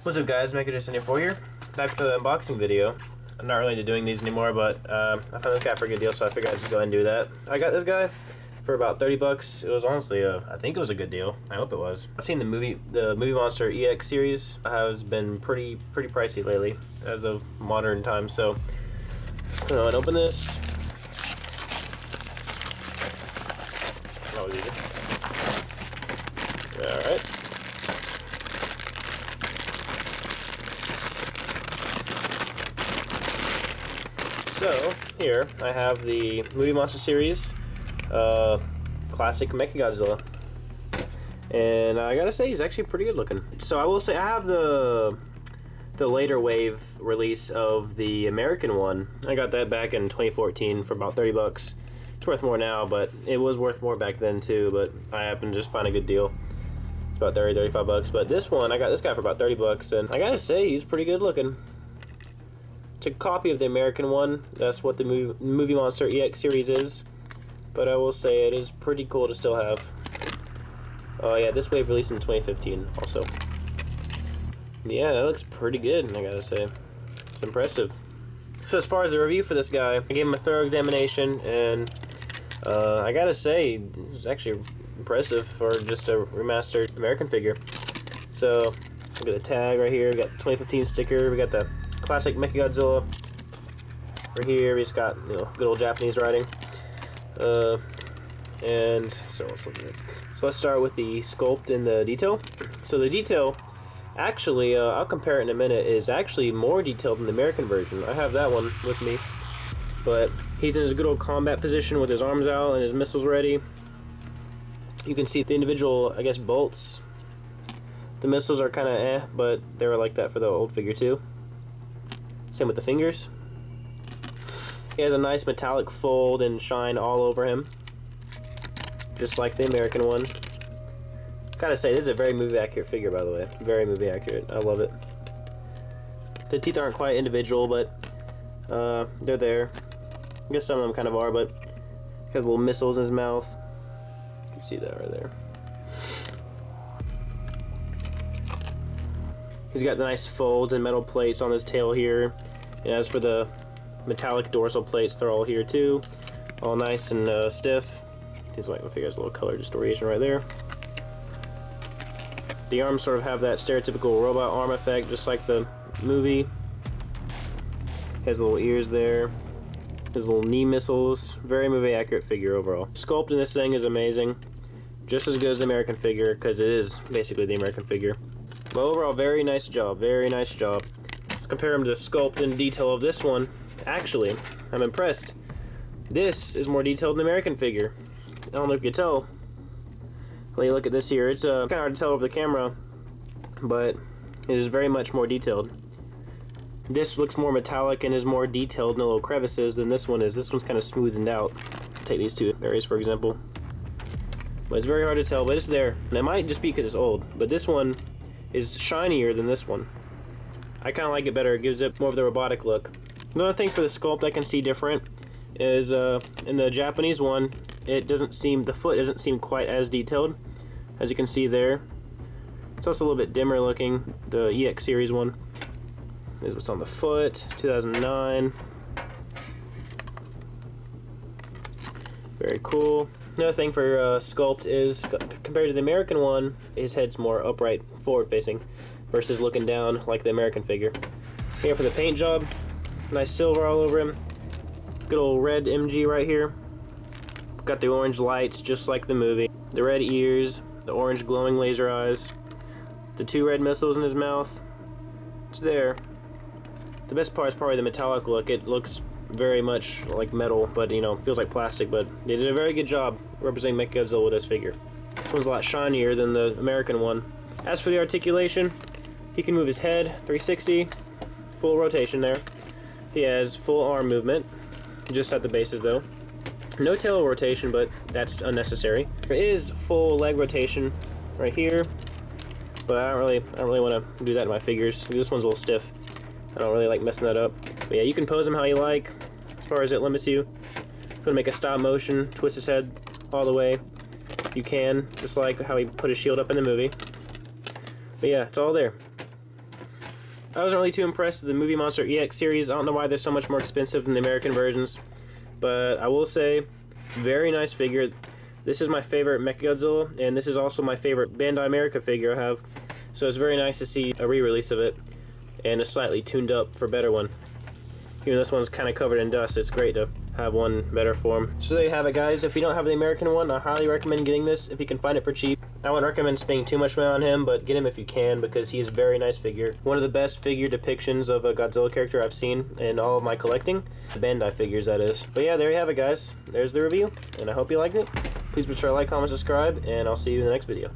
What's up guys, Mechagodzilla here, back to the unboxing video. I'm not really into doing these anymore, but I found this guy for a good deal, so I figured I'd just go ahead and do that. I got this guy for about 30 bucks. It was honestly, I think it was a good deal. I hope it was. I've seen the Movie Monster EX series has been pretty pricey lately, as of modern times, so go ahead and open this. That was easy. Alright. So, here I have the Movie Monster series, classic Mechagodzilla. And I gotta say, he's actually pretty good looking. So I will say, I have the later wave release of the American one. I got that back in 2014 for about 30 bucks. It's worth more now, but it was worth more back then too, but I happened to just find a good deal. It's about 35 bucks, but this one, I got this guy for about 30 bucks, and I gotta say, he's pretty good looking. It's a copy of the American one. That's what the Movie Monster EX series is. But I will say it is pretty cool to still have. Oh yeah, this wave released in 2015 also. Yeah, that looks pretty good, I gotta say. It's impressive. So as far as the review for this guy, I gave him a thorough examination, and I gotta say, this is actually impressive for just a remastered American figure. So, look at the tag right here. We got the 2015 sticker. We got the classic Mechagodzilla. Right here, we just got, you know, good old Japanese writing. And so let's look at this. So let's start with the sculpt and the detail. So the detail, actually, I'll compare it in a minute, is actually more detailed than the American version. I have that one with me, but he's in his good old combat position with his arms out and his missiles ready. You can see the individual, I guess, bolts. The missiles are kind of but they were like that for the old figure too. Same with the fingers. He has a nice metallic fold and shine all over him, just like the American one. Gotta say, this is a very movie accurate figure, by the way. Very movie accurate. I love it. The teeth aren't quite individual, but they're there. I guess some of them kind of are, but he has little missiles in his mouth. You can see that right there. He's got the nice folds and metal plates on his tail here. And as for the metallic dorsal plates, they're all here too. All nice and stiff. Seems like my figure has a little color distortion right there. The arms sort of have that stereotypical robot arm effect, just like the movie. Has little ears there. His little knee missiles. Very movie accurate figure overall. Sculpt in this thing is amazing. Just as good as the American figure, because it is basically the American figure. But overall, very nice job. Very nice job. Let's compare him to the sculpt and detail of this one. Actually, I'm impressed. This is more detailed than the American figure. I don't know if you can tell. Let you look at this here. It's kind of hard to tell over the camera, but it is very much more detailed. This looks more metallic and is more detailed, no little crevices, than this one is. This one's kind of smoothened out. Take these two areas, for example. But it's very hard to tell, but it's there. And it might just be because it's old, but this one is shinier than this one. I kind of like it better. It gives it more of the robotic look. Another thing for the sculpt I can see different is in the Japanese one, it doesn't seem, the foot doesn't seem quite as detailed, as you can see there. It's also a little bit dimmer looking, the EX series one. This is what's on the foot, 2009. Very cool. Another thing for sculpt is, compared to the American one, his head's more upright, forward facing, versus looking down like the American figure. Here for the paint job, nice silver all over him. Good old red MG right here. Got the orange lights just like the movie. The red ears, the orange glowing laser eyes, the two red missiles in his mouth. It's there. The best part is probably the metallic look. It looks very much like metal, but you know, feels like plastic, but they did a very good job representing Mechagodzilla with this figure. This one's a lot shinier than the American one. As for the articulation, he can move his head 360, full rotation there. He has full arm movement, just at the bases though. No tail rotation, but that's unnecessary. There is full leg rotation right here, but I don't really want to do that in my figures. This one's a little stiff. I don't really like messing that up. But yeah, you can pose him how you like, as far as it limits you. If you want to make a stop motion, twist his head all the way, you can, just like how he put his shield up in the movie. But yeah, it's all there. I wasn't really too impressed with the Movie Monster EX series. I don't know why they're so much more expensive than the American versions, but I will say, very nice figure. This is my favorite Mechagodzilla, and this is also my favorite Bandai America figure I have. So it's very nice to see a re-release of it, and a slightly tuned up for better one. Even this one's kind of covered in dust, it's great to have one better form. So there you have it, guys. If you don't have the American one, I highly recommend getting this if you can find it for cheap. I wouldn't recommend spending too much money on him, but get him if you can, because he is a very nice figure. One of the best figure depictions of a Godzilla character I've seen in all of my collecting. The Bandai figures, that is. But yeah, there you have it, guys. There's the review, and I hope you liked it. Please be sure to like, comment, subscribe, and I'll see you in the next video.